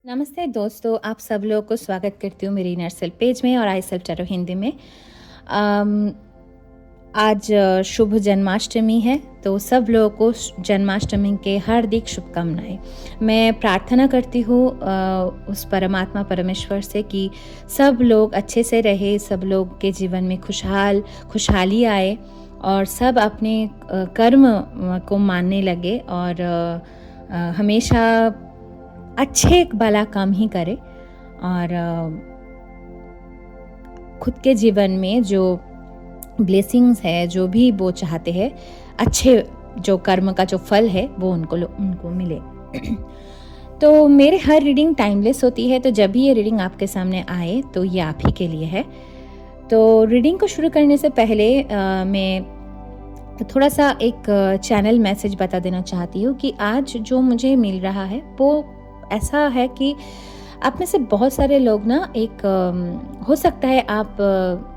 नमस्ते दोस्तों, आप सब लोगों को स्वागत करती हूँ मेरी इनर सेल्फ पेज में और आई सेल्फ टैरो हिंदी में। आज शुभ जन्माष्टमी है, तो सब लोगों को जन्माष्टमी के हार्दिक शुभकामनाएं। मैं प्रार्थना करती हूँ उस परमात्मा परमेश्वर से कि सब लोग अच्छे से रहे, सब लोग के जीवन में खुशहाली आए और सब अपने कर्म को मानने लगे और हमेशा अच्छे भला काम ही करे और खुद के जीवन में जो ब्लेसिंग्स है, जो भी वो चाहते हैं, अच्छे जो कर्म का जो फल है वो उनको मिले। तो मेरे हर रीडिंग टाइमलेस होती है, तो जब भी ये रीडिंग आपके सामने आए तो ये आप ही के लिए है। तो रीडिंग को शुरू करने से पहले मैं थोड़ा सा एक चैनल मैसेज बता देना चाहती हूँ कि आज जो मुझे मिल रहा है वो ऐसा है कि आप में से बहुत सारे लोग ना हो सकता है आप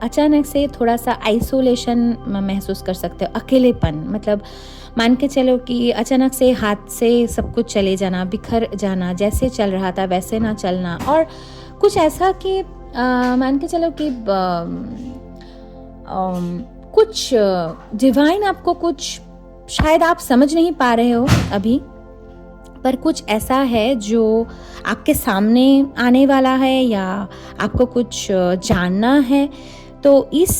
अचानक से थोड़ा सा आइसोलेशन महसूस कर सकते हो, अकेलेपन। मतलब मान के चलो कि अचानक से हाथ से सब कुछ चले जाना, बिखर जाना, जैसे चल रहा था वैसे ना चलना, और कुछ ऐसा कि मान के चलो कि कुछ डिवाइन आपको कुछ शायद आप समझ नहीं पा रहे हो अभी, पर कुछ ऐसा है जो आपके सामने आने वाला है या आपको कुछ जानना है। तो इस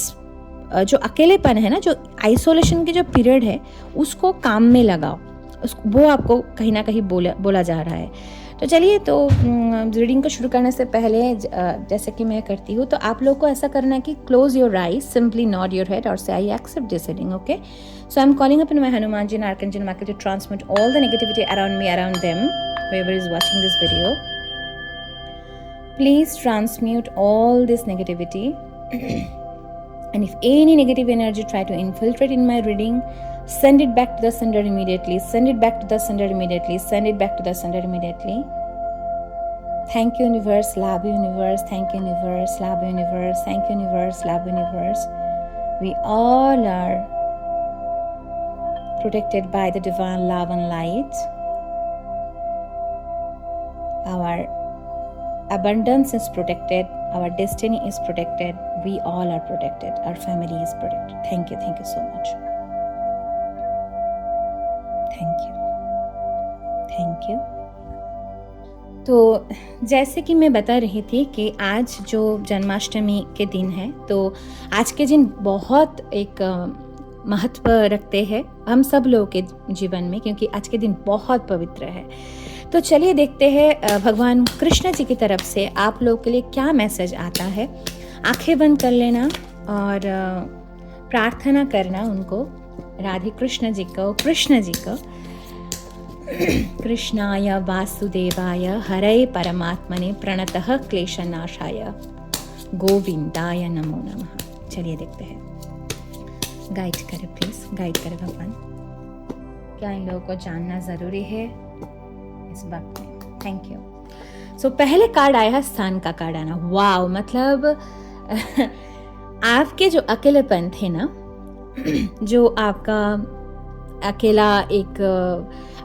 जो अकेलेपन है ना, जो आइसोलेशन की जो पीरियड है, उसको काम में लगाओ, वो आपको कहीं ना कहीं बोला जा रहा है। तो चलिए, तो रीडिंग को शुरू करने से पहले जैसे कि मैं करती हूँ, तो आप लोग को ऐसा करना है कि close your eyes, simply nod your head और say I accept this reading, okay? So I'm calling upon my Hanumanji and Archangel Michael to transmute all the negativity around me, around them, whoever is watching this video. Please transmute all this negativity. And if any negative energy try to infiltrate in my reading, send it back to the sender immediately. Send it back to the sender immediately. Send it back to the sender immediately. Thank you, universe. Love you, universe. Thank you, universe. Love you, universe. Thank you, universe. Love you, universe. We all are protected by the divine love and light. Our abundance is protected. Our destiny is protected. We all are protected. Our family is protected. Thank you. Thank you so much. Thank you. Thank you. तो जैसे कि मैं बता रही थी कि आज जो जन्माष्टमी के दिन है, तो आज के दिन बहुत एक महत्व रखते हैं हम सब लोगों के जीवन में, क्योंकि आज के दिन बहुत पवित्र है। तो चलिए देखते हैं भगवान कृष्ण जी की तरफ से आप लोगों के लिए क्या मैसेज आता है। आंखें बंद कर लेना और प्रार्थना करना उनको, राधे कृष्ण जी को, कृष्णाय वासुदेवाय हरे परमात्मने प्रणतः क्लेशनाशाय गोविंदाय नमो नमः। चलिए देखते हैं। गाइड करें, प्लीज गाइड करें भगवान। क्या इन लोगों को जानना जरूरी है इस वक्त में? Thank you. सो पहले कार्ड आया है, स्थान का कार्ड आना। वाव, मतलब आपके जो अकेलेपन थे ना, जो आपका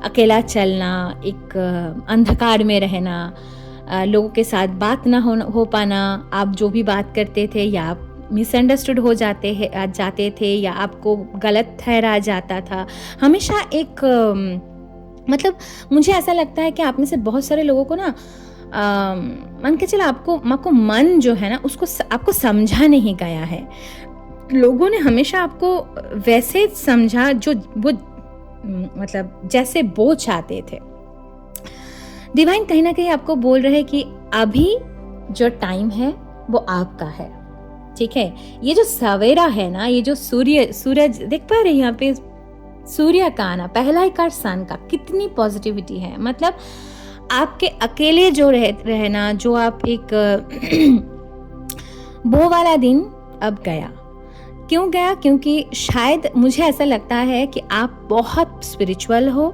अकेला चलना, एक अंधकार में रहना, लोगों के साथ बात ना हो पाना, आप जो भी बात करते थे या आप मिसअंडरस्टूड हो जाते थे या आपको गलत ठहरा जाता था, हमेशा एक मतलब मुझे ऐसा लगता है कि आप में से बहुत सारे लोगों को ना मान के चला आपको मन जो है ना, उसको आपको समझा नहीं गया है। लोगों ने हमेशा आपको वैसे समझा जो वो मतलब जैसे वो चाहते थे। डिवाइन कहीं ना कहीं आपको बोल रहे कि अभी जो टाइम है वो आपका है, ठीक है? ये जो सवेरा है ना, ये जो सूरज देख पा रहे हैं यहाँ पे, सूर्य का आना, पहला ही कार्ड सन का, कितनी पॉजिटिविटी है। मतलब आपके अकेले जो रहना, जो आप एक वो वाला दिन अब गया। क्यों गया? क्योंकि शायद मुझे ऐसा लगता है कि आप बहुत स्पिरिचुअल हो,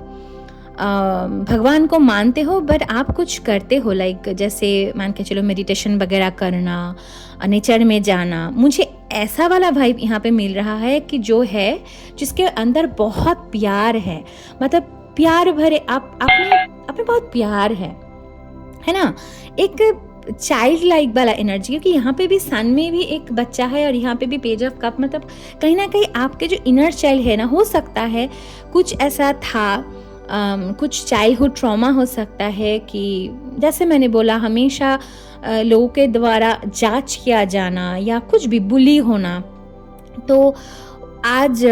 भगवान को मानते हो, बट आप कुछ करते हो, लाइक जैसे मान के चलो मेडिटेशन वगैरह करना, नेचर में जाना। मुझे ऐसा वाला वाइब यहाँ पे मिल रहा है कि जो है, जिसके अंदर बहुत प्यार है, मतलब प्यार भरे आप में बहुत प्यार है। है ना, एक चाइल्ड लाइक वाला एनर्जी, क्योंकि यहाँ पे भी सन में भी एक बच्चा है और यहाँ पे भी पेज ऑफ कप, मतलब कहीं ना कहीं आपके जो इनर चाइल्ड है ना, हो सकता है कुछ ऐसा था, कुछ चाइल्डहुड ट्रॉमा हो सकता है कि जैसे मैंने बोला हमेशा लोगों के द्वारा जांच किया जाना या कुछ भी बुली होना। तो आज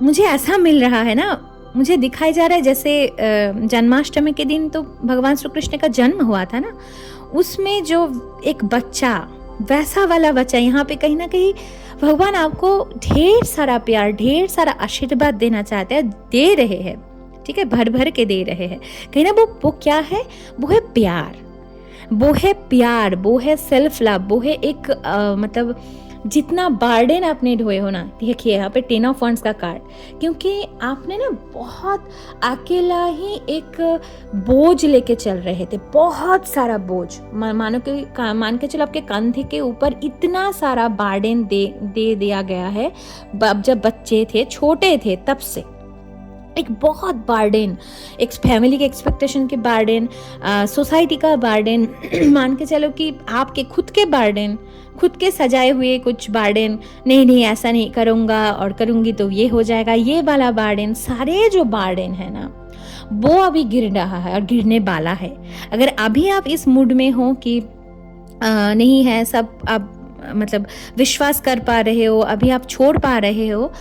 मुझे ऐसा मिल रहा है ना, मुझे दिखाई जा रहा है जैसे जन्माष्टमी के दिन तो भगवान श्री कृष्ण का जन्म हुआ था ना, उसमें जो एक बच्चा, वैसा वाला बच्चा यहाँ पे कहीं ना कहीं भगवान आपको ढेर सारा प्यार, ढेर सारा आशीर्वाद देना चाहते हैं, दे रहे हैं, ठीक है, भर भर के दे रहे हैं। कहीं ना वो क्या है, वो है प्यार, वो है प्यार, वो है सेल्फ लव, वो है एक मतलब जितना बर्डन आपने ढोए हो ना, देखिए यहाँ पे 10 ऑफ वंड्स का कार्ड, क्योंकि आपने ना बहुत अकेला ही एक बोझ लेके चल रहे थे, बहुत सारा बोझ, मान के चलो आपके कंधे के ऊपर इतना सारा बर्डन दे दिया गया है। जब बच्चे थे, छोटे थे, तब से एक बहुत बर्डन, एक फैमिली के एक्सपेक्टेशन के बर्डन, सोसाइटी का बर्डन, मान के चलो कि आपके खुद के बर्डन, खुद के सजाए हुए कुछ बर्डन, नहीं ऐसा नहीं करूँगा और करूँगी तो ये हो जाएगा, ये वाला बर्डन, सारे जो बर्डन है ना, वो अभी गिर रहा है और गिरने वाला है। अगर अभी आप इस मूड में हो कि नहीं है सब, आप मतलब विश्वास कर पा रहे हो, अभी आप छोड़ पा रहे हो,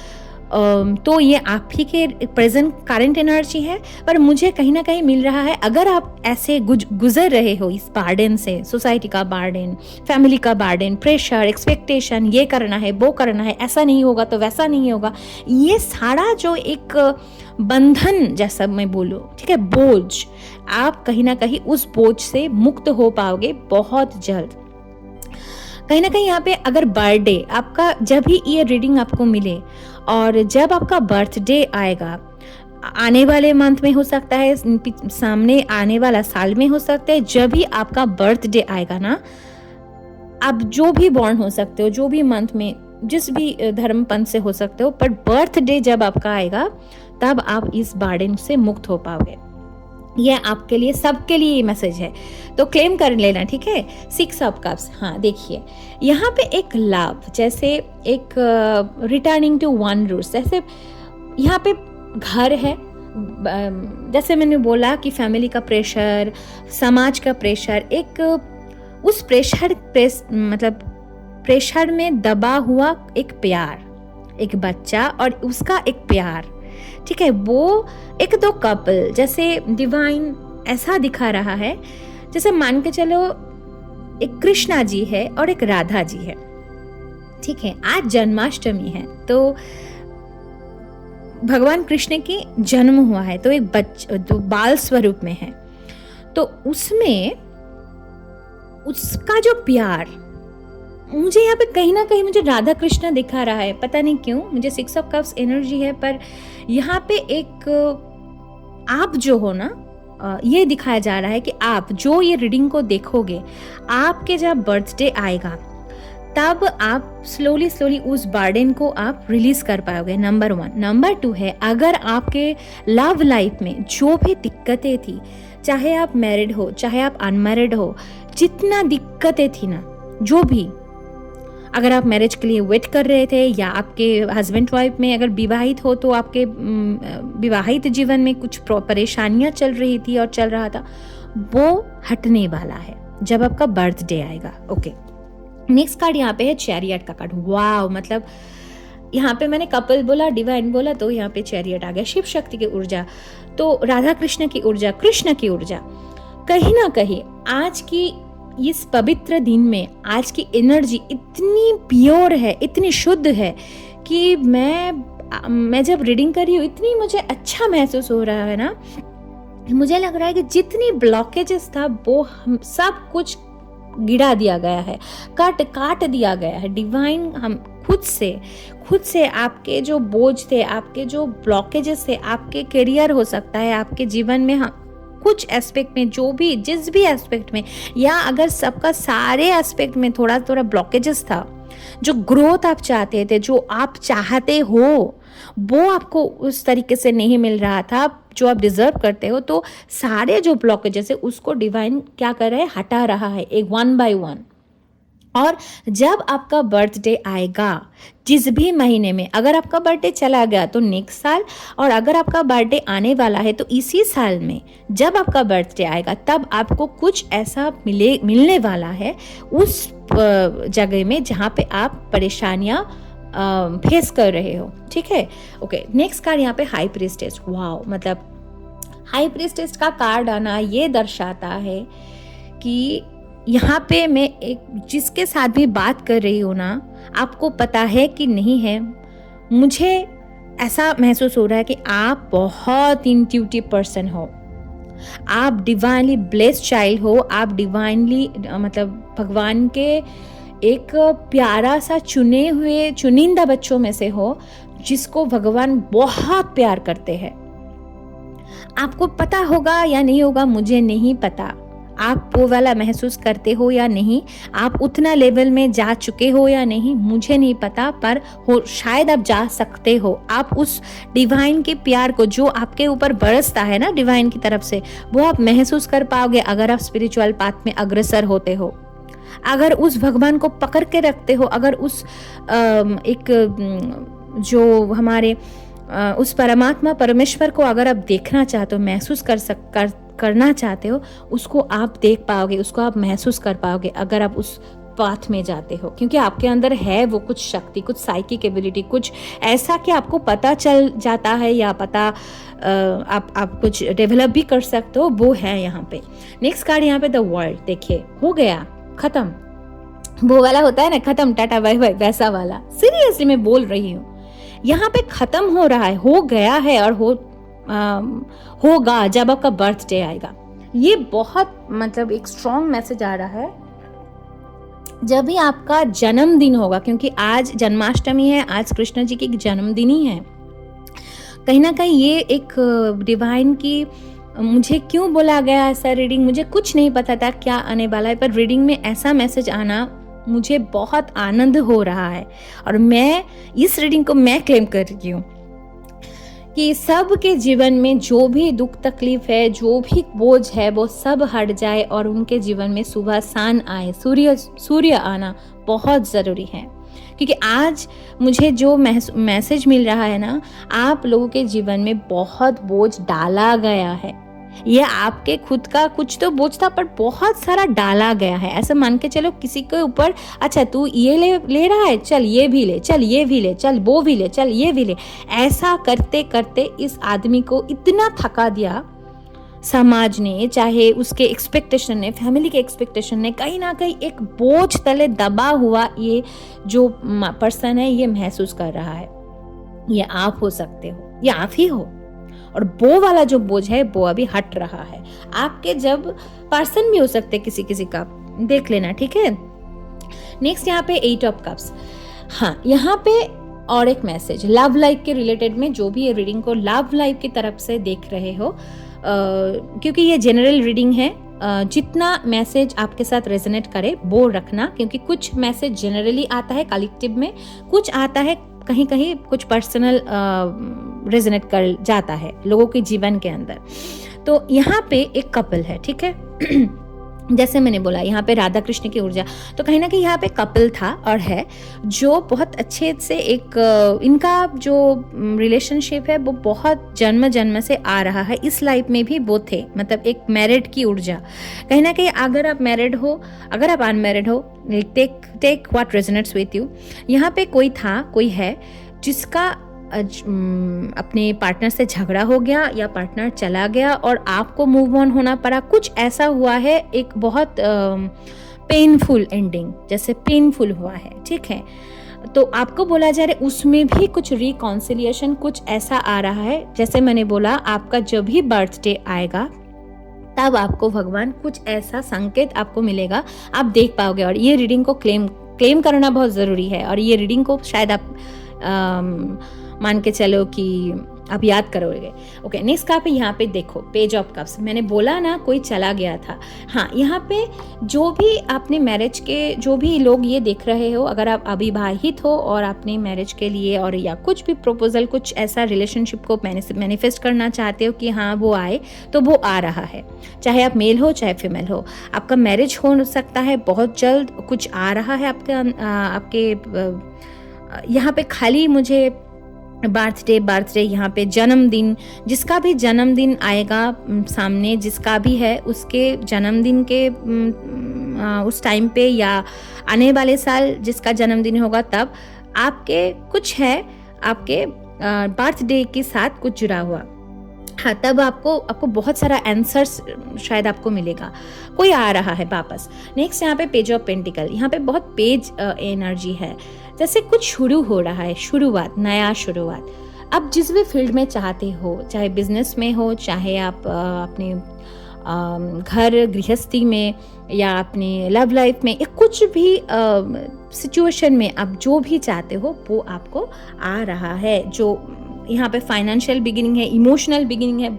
तो ये आप ही के प्रेजेंट करंट एनर्जी है। पर मुझे कहीं ना कहीं मिल रहा है, अगर आप ऐसे गुजर रहे हो इस बर्डन से, सोसाइटी का बर्डन, फैमिली का बर्डन, प्रेशर, एक्सपेक्टेशन, ये करना है, वो करना है, ऐसा नहीं होगा तो वैसा नहीं होगा, ये सारा जो एक बंधन जैसा मैं बोलूँ, ठीक है, बोझ, आप कहीं ना कहीं उस बोझ से मुक्त हो पाओगे बहुत जल्द। कहीं ना कहीं यहाँ पे अगर बर्थडे आपका, जब भी ये रीडिंग आपको मिले और जब आपका बर्थडे आएगा, आने वाले मंथ में हो सकता है, सामने आने वाला साल में हो सकता है, जब भी आपका बर्थडे आएगा ना, आप जो भी बॉर्न हो सकते हो, जो भी मंथ में, जिस भी धर्म पंथ से हो सकते हो, पर बर्थडे जब आपका आएगा तब आप इस बर्डन से मुक्त हो पाओगे। यह आपके लिए, सबके लिए ये मैसेज है, तो क्लेम कर लेना, ठीक है। 6 ऑफ कप्स, हाँ देखिए यहाँ पे एक लव, जैसे एक रिटर्निंग टू वन रूट्स, जैसे यहाँ पे घर है, जैसे मैंने बोला कि फैमिली का प्रेशर, समाज का प्रेशर, एक उस मतलब प्रेशर में दबा हुआ एक प्यार, एक बच्चा और उसका एक प्यार, ठीक है, वो एक दो कपल, जैसे डिवाइन ऐसा दिखा रहा है, जैसे मान के चलो एक कृष्णा जी है और एक राधा जी है, ठीक है, आज जन्माष्टमी है, तो भगवान कृष्ण की जन्म हुआ है, तो एक तो बाल स्वरूप में है, तो उसमें उसका जो प्यार, मुझे यहाँ पे कहीं ना कहीं मुझे राधा कृष्ण दिखा रहा है, पता नहीं क्यों, मुझे 6 ऑफ कप्स एनर्जी है, पर यहाँ पे एक आप जो हो ना, ये दिखाया जा रहा है कि आप जो ये रीडिंग को देखोगे, आपके जब बर्थडे आएगा तब आप स्लोली उस बर्डन को आप रिलीज कर पाओगे, नंबर 1। नंबर 2 है, अगर आपके लव लाइफ में जो भी दिक्कतें थी, चाहे आप मैरिड हो चाहे आप अनमैरिड हो, जितना दिक्कतें थी ना, जो भी, अगर आप मैरिज के लिए वेट कर रहे थे या आपके हस्बैंड वाइफ में अगर विवाहित हो तो आपके विवाहित जीवन में कुछ परेशानियां चल रही थी और चल रहा था, वो हटने वाला है जब आपका बर्थडे आएगा। ओके, नेक्स्ट कार्ड यहाँ पे है चैरियट का कार्ड। वाव, मतलब यहाँ पे मैंने कपल बोला, डिवाइन बोला, तो यहाँ पे चैरियट आ गया, शिव शक्ति की ऊर्जा, तो राधा कृष्ण की ऊर्जा, कृष्ण की ऊर्जा। कहीं ना कहीं आज की इस पवित्र दिन में आज की एनर्जी इतनी प्योर है, इतनी शुद्ध है कि मैं जब रीडिंग कर रही हूँ इतनी मुझे अच्छा महसूस हो रहा है ना, मुझे लग रहा है कि जितनी ब्लॉकेजेस था वो हम सब कुछ गिरा दिया गया है, काट दिया गया है। डिवाइन हम खुद से आपके जो बोझ थे, आपके जो ब्लॉकेजेस थे, आपके करियर हो सकता है, आपके जीवन में हम कुछ एस्पेक्ट में, जो भी जिस भी एस्पेक्ट में, या अगर सबका सारे एस्पेक्ट में थोड़ा थोड़ा ब्लॉकेजेस था, जो ग्रोथ आप चाहते थे, जो आप चाहते हो, वो आपको उस तरीके से नहीं मिल रहा था जो आप डिज़र्व करते हो, तो सारे जो ब्लॉकेजेस है उसको डिवाइन क्या कर रहा है, हटा रहा है, एक वन बाय वन। और जब आपका बर्थडे आएगा जिस भी महीने में, अगर आपका बर्थडे चला गया तो नेक्स्ट साल, और अगर आपका बर्थडे आने वाला है तो इसी साल में जब आपका बर्थडे आएगा तब आपको कुछ ऐसा मिलने वाला है उस जगह में जहाँ पे आप परेशानियाँ फेस कर रहे हो। ठीक है, ओके। नेक्स्ट कार्ड यहाँ पे हाई प्रीस्टेस। वाओ, मतलब हाई प्रीस्टेस का कार्ड आना ये दर्शाता है कि यहाँ पे मैं एक जिसके साथ भी बात कर रही हूँ ना, आपको पता है कि नहीं है, मुझे ऐसा महसूस हो रहा है कि आप बहुत इंट्यूटिव पर्सन हो, आप डिवाइनली ब्लेस्ड चाइल्ड हो, आप डिवाइनली मतलब भगवान के एक प्यारा सा चुने हुए चुनिंदा बच्चों में से हो जिसको भगवान बहुत प्यार करते हैं। आपको पता होगा या नहीं होगा मुझे नहीं पता, आप वो वाला महसूस करते हो या नहीं, आप उतना लेवल में जा चुके हो या नहीं मुझे नहीं पता, पर हो शायद आप जा सकते हो। आप उस डिवाइन के प्यार को जो आपके ऊपर बरसता है ना डिवाइन की तरफ से, वो आप महसूस कर पाओगे अगर आप स्पिरिचुअल पाथ में अग्रसर होते हो, अगर उस भगवान को पकड़ के रखते हो, अगर उस जो हमारे उस परमात्मा परमेश्वर को अगर आप देखना चाहते हो, महसूस करना चाहते हो, उसको आप देख पाओगे, उसको आप महसूस कर पाओगे अगर आप उस पाथ में जाते हो, क्योंकि आपके अंदर है वो कुछ शक्ति, कुछ साइकिक एबिलिटी, कुछ ऐसा कि आपको पता चल जाता है या पता आप कुछ डेवलप भी कर सकते हो, वो है यहाँ पे। नेक्स्ट कार्ड यहाँ पे द वर्ल्ड। देखिए, हो गया खत्म, वो वाला होता है ना खत्म टाटा बाय बाय, वैसा वाला। सीरियसली मैं बोल रही हूँ, यहाँ पे खत्म हो रहा है, हो गया है और होगा जब आपका बर्थडे आएगा। ये बहुत मतलब एक स्ट्रॉन्ग मैसेज आ रहा है जब भी आपका जन्मदिन होगा, क्योंकि आज जन्माष्टमी है, आज कृष्ण जी की जन्मदिन ही है। कहीं ना कहीं ये एक डिवाइन की, मुझे क्यों बोला गया ऐसा रीडिंग, मुझे कुछ नहीं पता था क्या आने वाला है, पर रीडिंग में ऐसा मैसेज आना मुझे बहुत आनंद हो रहा है। और मैं इस रीडिंग को मैं क्लेम कर रही हूँ कि सबके जीवन में जो भी दुख तकलीफ है, जो भी बोझ है, वो सब हट जाए और उनके जीवन में सुबह सान आए, सूर्य आना बहुत ज़रूरी है। क्योंकि आज मुझे जो मैसेज मिल रहा है ना, आप लोगों के जीवन में बहुत बोझ डाला गया है। ये आपके खुद का कुछ तो बोझ था, पर बहुत सारा डाला गया है। ऐसा मान के चलो किसी के ऊपर, अच्छा तू ये ले रहा है, चल ये भी ले, चल ये भी ले, चल वो भी ले, चल ये भी ले। ऐसा करते करते इस आदमी को इतना थका दिया समाज ने, चाहे उसके एक्सपेक्टेशन ने, फैमिली के एक्सपेक्टेशन ने, कहीं ना कहीं एक बोझ तले दबा हुआ ये जो पर्सन है ये महसूस कर रहा है। ये आप हो सकते हो, ये आप ही हो। और वो वाला जो बोझ है वो अभी हट रहा है। आपके जब पर्सन भी हो सकते किसी किसी का, देख लेना, ठीक है। नेक्स्ट यहाँ पे 8 ऑफ कप्स। हाँ, यहाँ पे और एक मैसेज लव लाइफ के रिलेटेड में, जो भी ये रीडिंग को लव लाइफ की तरफ से देख रहे हो, क्योंकि ये जनरल रीडिंग है, जितना मैसेज आपके साथ रेजोनेट करे वो रखना, क्योंकि कुछ मैसेज जनरली आता है कलेक्टिव में, कुछ आता है कहीं कहीं कुछ पर्सनल रेजोनेट कर जाता है लोगों के जीवन के अंदर। तो यहाँ पे एक कपल है, ठीक है। जैसे मैंने बोला यहाँ पे राधा कृष्ण की ऊर्जा, तो कहीं ना कहीं यहाँ पे कपल था और है जो बहुत अच्छे से एक इनका जो रिलेशनशिप है वो बहुत जन्म जन्म से आ रहा है। इस लाइफ में भी वो थे, मतलब एक मैरिड की ऊर्जा। कहीं ना कहीं अगर आप मैरिड हो, अगर आप अनमैरिड हो, take what resonates with you. यहाँ पे कोई था, कोई है जिसका अपने पार्टनर से झगड़ा हो गया या पार्टनर चला गया और आपको मूव ऑन होना पड़ा। कुछ ऐसा हुआ है, एक बहुत पेनफुल एंडिंग, जैसे पेनफुल हुआ है, ठीक है। तो आपको बोला जा रहा है उसमें भी कुछ रिकॉन्सिलिएशन, कुछ ऐसा आ रहा है। जैसे मैंने बोला, आपका जब भी बर्थडे आएगा तब आपको भगवान कुछ ऐसा संकेत आपको मिलेगा, आप देख पाओगे। और ये रीडिंग को क्लेम करना बहुत ज़रूरी है। और ये रीडिंग को शायद आप मान के चलो कि आप याद करोगे। ओके, नेक्स्ट आप यहाँ पे देखो पेज ऑफ कप्स। मैंने बोला ना कोई चला गया था। हाँ, यहाँ पे जो भी आपने मैरिज के जो भी लोग ये देख रहे हो, अगर आप अविवाहित हो और आपने मैरिज के लिए और या कुछ भी प्रपोजल, कुछ ऐसा रिलेशनशिप को मैनिफेस्ट करना चाहते हो कि हाँ वो आए, तो वो आ रहा है। चाहे आप मेल हो चाहे फीमेल हो, आपका मैरिज हो सकता है बहुत जल्द, कुछ आ रहा है आपके यहाँ पे। खाली मुझे बर्थडे यहाँ पे जन्मदिन, जिसका भी जन्मदिन आएगा सामने, जिसका भी है उसके जन्मदिन के उस टाइम पे या आने वाले साल जिसका जन्मदिन होगा तब आपके कुछ है आपके बर्थडे के साथ कुछ जुड़ा हुआ। हाँ, तब आपको बहुत सारा आंसर्स शायद आपको मिलेगा, कोई आ रहा है वापस। नेक्स्ट यहाँ पे पेज ऑफ पेंटिकल, यहाँ पे बहुत पेज एनर्जी है, जैसे कुछ शुरू हो रहा है, शुरुआत, नया शुरुआत। आप जिस भी फील्ड में चाहते हो, चाहे बिजनेस में हो, चाहे आप अपने घर गृहस्थी में या अपने लव लाइफ में, या कुछ भी सिचुएशन में आप जो भी चाहते हो वो आपको आ रहा है। जो यहाँ पे फाइनेंशियल बिगिनिंग है, इमोशनल बिगिनिंग है,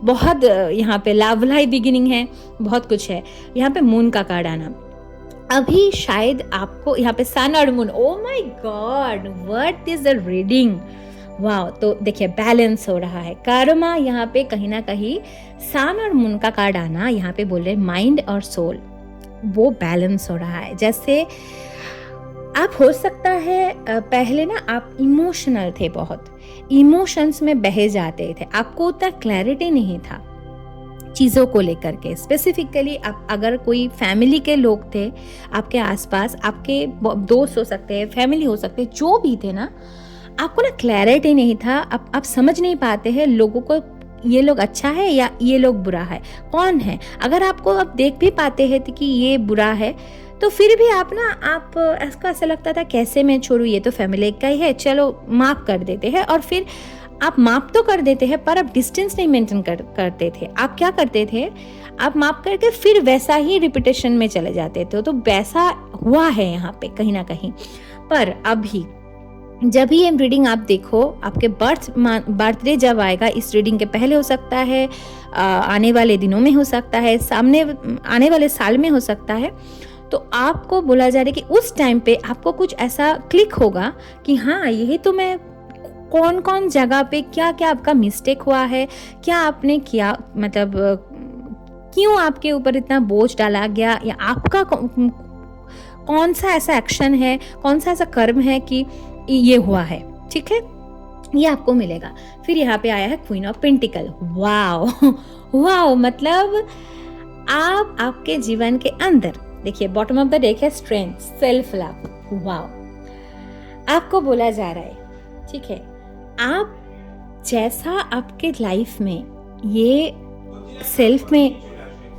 बहुत यहाँ पे लव लाइफ बिगिनिंग है, बहुत कुछ है। यहाँ पे मून का कार्ड आना, अभी शायद आपको यहाँ पे सन और moon, oh my God what is the reading, वाह। तो देखिए बैलेंस हो रहा है कर्मा, यहाँ पे कहीं ना कहीं सन और मून का कार्ड आना, यहाँ पे बोल रहे माइंड और सोल, वो बैलेंस हो रहा है। जैसे आप हो सकता है पहले ना आप इमोशनल थे, बहुत इमोशंस में बहे जाते थे, आपको उतना क्लैरिटी नहीं था चीज़ों को लेकर के। स्पेसिफिकली आप अगर कोई फैमिली के लोग थे आपके आसपास, आपके दोस्त हो सकते हैं, फैमिली हो सकते हैं, जो भी थे ना, आपको ना क्लैरिटी नहीं था। आप समझ नहीं पाते हैं लोगों को, ये लोग अच्छा है या ये लोग बुरा है, कौन है। अगर आपको आप देख भी पाते हैं कि ये बुरा है, तो फिर भी आप ऐसा ऐसा लगता था कैसे मैं छोड़ूं, ये तो फैमिली का ही है, चलो माफ़ कर देते हैं। और फिर आप माफ़ तो कर देते हैं पर आप डिस्टेंस नहीं मेंटेन करते थे। आप क्या करते थे, आप माफ़ करके फिर वैसा ही रिपीटेशन में चले जाते थे। तो वैसा हुआ है यहाँ पे कहीं ना कहीं। पर अभी जब भी ये रीडिंग आप देखो, आपके बर्थडे जब आएगा, इस रीडिंग के पहले हो सकता है, आने वाले दिनों में हो सकता है, सामने आने वाले साल में हो सकता है, तो आपको बोला जा रहा है कि उस टाइम पे आपको कुछ ऐसा क्लिक होगा कि हाँ, यही तो मैं, कौन कौन जगह पे क्या क्या आपका मिस्टेक हुआ है, क्या आपने किया, मतलब क्यों आपके ऊपर इतना बोझ डाला गया, या आपका कौन सा ऐसा एक्शन है, कौन सा ऐसा कर्म है कि ये हुआ है। ठीक है, ये आपको मिलेगा। फिर यहाँ पे आया है queen of pentacle. Wow wow, मतलब आपके जीवन के अंदर देखिए बॉटम ऑफ द डेक है स्ट्रेंथ, सेल्फ लव। वाओ, आपको बोला जा रहा है, ठीक है, आप जैसा आपके लाइफ में ये सेल्फ में,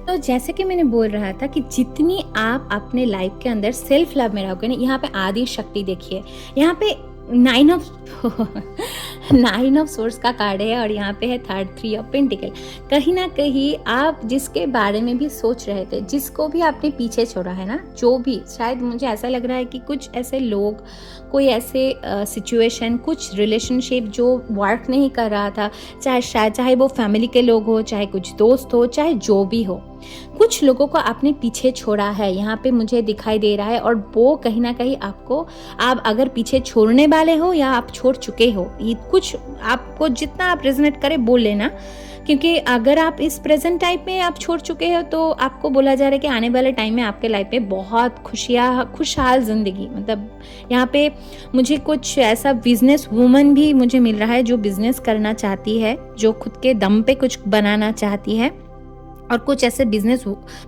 तो जैसे कि मैंने बोल रहा था कि जितनी आप अपने लाइफ के अंदर सेल्फ लव में रहोगे ना, यहाँ पे आदि शक्ति देखिए, यहाँ पे 9 ऑफ सोर्स का कार्ड है और यहाँ पे है 3 ऑफ पेंटिकल। कहीं ना कहीं आप जिसके बारे में भी सोच रहे थे, जिसको भी आपने पीछे छोड़ा है ना, जो भी, शायद मुझे ऐसा लग रहा है कि कुछ ऐसे लोग, कोई ऐसे सिचुएशन, कुछ रिलेशनशिप जो वर्क नहीं कर रहा था, चाहे वो फैमिली के लोग हो, चाहे कुछ दोस्त हो, चाहे जो भी हो, कुछ लोगों को आपने पीछे छोड़ा है, यहाँ पे मुझे दिखाई दे रहा है। और वो कहीं ना कहीं आप अगर पीछे छोड़ने वाले हो या आप छोड़ चुके हो, ये कुछ आपको जितना आप रेजोनेट करे बोल लेना, क्योंकि अगर आप इस प्रेजेंट टाइम में आप छोड़ चुके हो तो आपको बोला जा रहा है कि आने वाले टाइम में आपके लाइफ में बहुत खुशहाल जिंदगी, मतलब यहाँ पे मुझे कुछ ऐसा बिजनेस वूमन भी मुझे मिल रहा है जो बिजनेस करना चाहती है, जो खुद के दम पे कुछ बनाना चाहती है, और कुछ ऐसे बिजनेस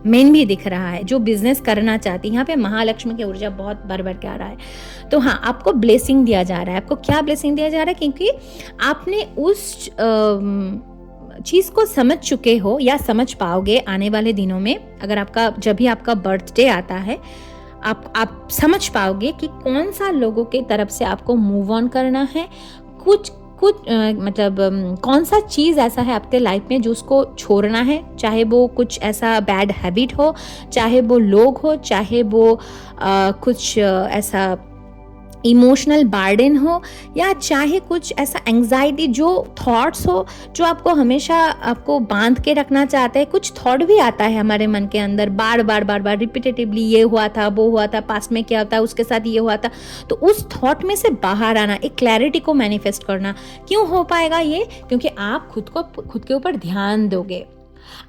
मैन भी दिख रहा है जो बिजनेस करना चाहती है। यहाँ पे महालक्ष्मी की ऊर्जा बहुत भर के आ रहा है। तो हाँ, आपको ब्लेसिंग दिया जा रहा है। आपको क्या ब्लेसिंग दिया जा रहा है, क्योंकि आपने उस चीज़ को समझ चुके हो या समझ पाओगे आने वाले दिनों में। अगर जब भी आपका बर्थडे आता है, आप समझ पाओगे कि कौन सा लोगों के तरफ से आपको मूव ऑन करना है, कुछ मतलब कौन सा चीज़ ऐसा है आपके लाइफ में जो उसको छोड़ना है, चाहे वो कुछ ऐसा बैड हैबिट हो, चाहे वो लोग हो, चाहे वो कुछ ऐसा इमोशनल बर्डन हो या चाहे कुछ ऐसा एंग्जाइटी जो थॉट्स हो जो आपको हमेशा आपको बांध के रखना चाहते हैं, कुछ थॉट भी आता है हमारे मन के अंदर बार बार रिपीटेटिवली, ये हुआ था, वो हुआ था, पास्ट में क्या होता है, उसके साथ ये हुआ था, तो उस थॉट में से बाहर आना, एक क्लैरिटी को मैनिफेस्ट करना। क्यों हो पाएगा ये? क्योंकि आप खुद के ऊपर ध्यान दोगे।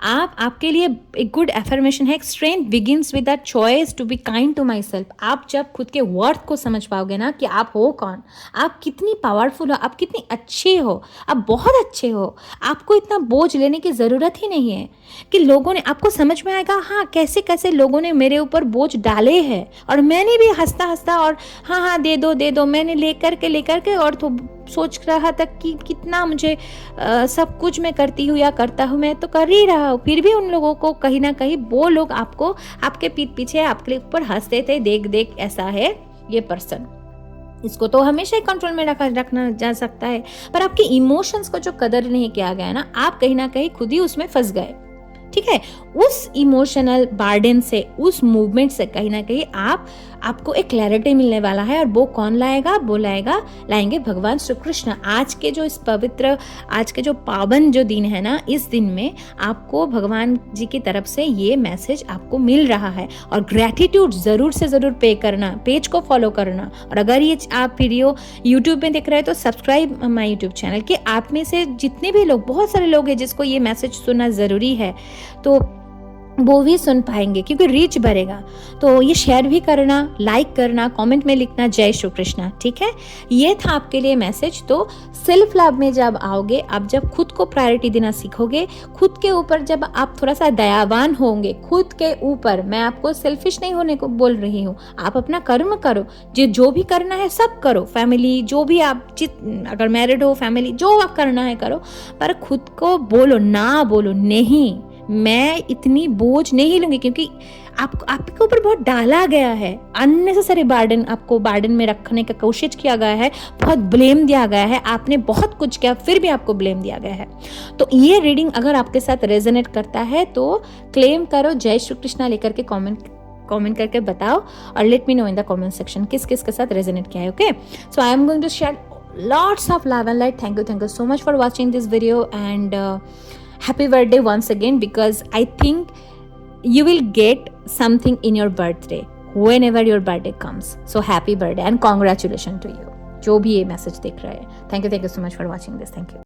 आपके लिए एक गुड एफर्मेशन है, strength begins with the choice to be kind to myself. आप जब खुद के वर्थ को समझ पाओगे ना कि आप हो कौन, आप कितनी पावरफुल हो, आप कितनी अच्छी हो, आप बहुत अच्छे हो, आपको इतना बोझ लेने की ज़रूरत ही नहीं है। कि लोगों ने, आपको समझ में आएगा हाँ कैसे कैसे लोगों ने मेरे ऊपर बोझ डाले हैं और मैंने भी हंसता हंसता और हाँ दे दो मैंने लेकर के और तो सोच रहा था कि कितना मुझे सब कुछ मैं करती हूँ या करता हूँ, मैं तो कर ही रहा हूँ, फिर भी उन लोगों को कहीं ना कहीं वो लोग आपको, आपके पीठ पीछे आपके ऊपर हंसते थे, देख ऐसा है ये पर्सन, इसको तो हमेशा ही कंट्रोल में रखना जा सकता है। पर आपके इमोशंस को जो कदर नहीं किया गया ना, आप कहीं ना कहीं खुद ही उसमें फंस गए। ठीक है, उस इमोशनल बर्डन से, उस मूवमेंट से कहीं ना कहीं आपको एक क्लैरिटी मिलने वाला है। और वो कौन लाएगा? वो लाएंगे भगवान श्री कृष्ण। आज के जो इस पवित्र, आज के जो पावन जो दिन है ना, इस दिन में आपको भगवान जी की तरफ से ये मैसेज आपको मिल रहा है। और ग्रैटिट्यूड ज़रूर से ज़रूर पे करना, पेज को फॉलो करना। और अगर ये आप वीडियो यूट्यूब में देख रहे हैं तो सब्सक्राइब माई यूट्यूब चैनल। कि आप में से जितने भी लोग, बहुत सारे लोग हैं जिसको ये मैसेज सुनना ज़रूरी है, तो वो भी सुन पाएंगे क्योंकि रीच बढ़ेगा। तो ये शेयर भी करना, लाइक करना, कमेंट में लिखना जय श्री कृष्णा। ठीक है, ये था आपके लिए मैसेज। तो सेल्फ लव में जब आओगे, आप जब खुद को प्रायोरिटी देना सीखोगे, खुद के ऊपर जब आप थोड़ा सा दयावान होंगे खुद के ऊपर, मैं आपको सेल्फिश नहीं होने को बोल रही हूँ, आप अपना कर्म करो, जो भी करना है सब करो, फैमिली जो भी आप, अगर मैरिड हो, फैमिली जो आप करना है करो, पर खुद को बोलो, ना बोलो नहीं मैं इतनी बोझ नहीं लूंगी, क्योंकि आपके ऊपर बहुत डाला गया है, अननेसेसरी बर्डन आपको बर्डन में रखने का कोशिश किया गया है, बहुत ब्लेम दिया गया है, आपने बहुत कुछ किया फिर भी आपको ब्लेम दिया गया है। तो ये रीडिंग अगर आपके साथ रेजोनेट करता है तो क्लेम करो, जय श्री कृष्णा लेकर के कमेंट करके बताओ और let me know in the comment section किस के साथ रेजोनेट किया है। Okay, so I am going to share lots of love and light. Thank you so much for watching this video, and happy birthday once again, because I think you will get something in your birthday whenever your birthday comes. So happy birthday and congratulations to you, जो भी ये message देख रहा है। Thank you so much for watching this. Thank you.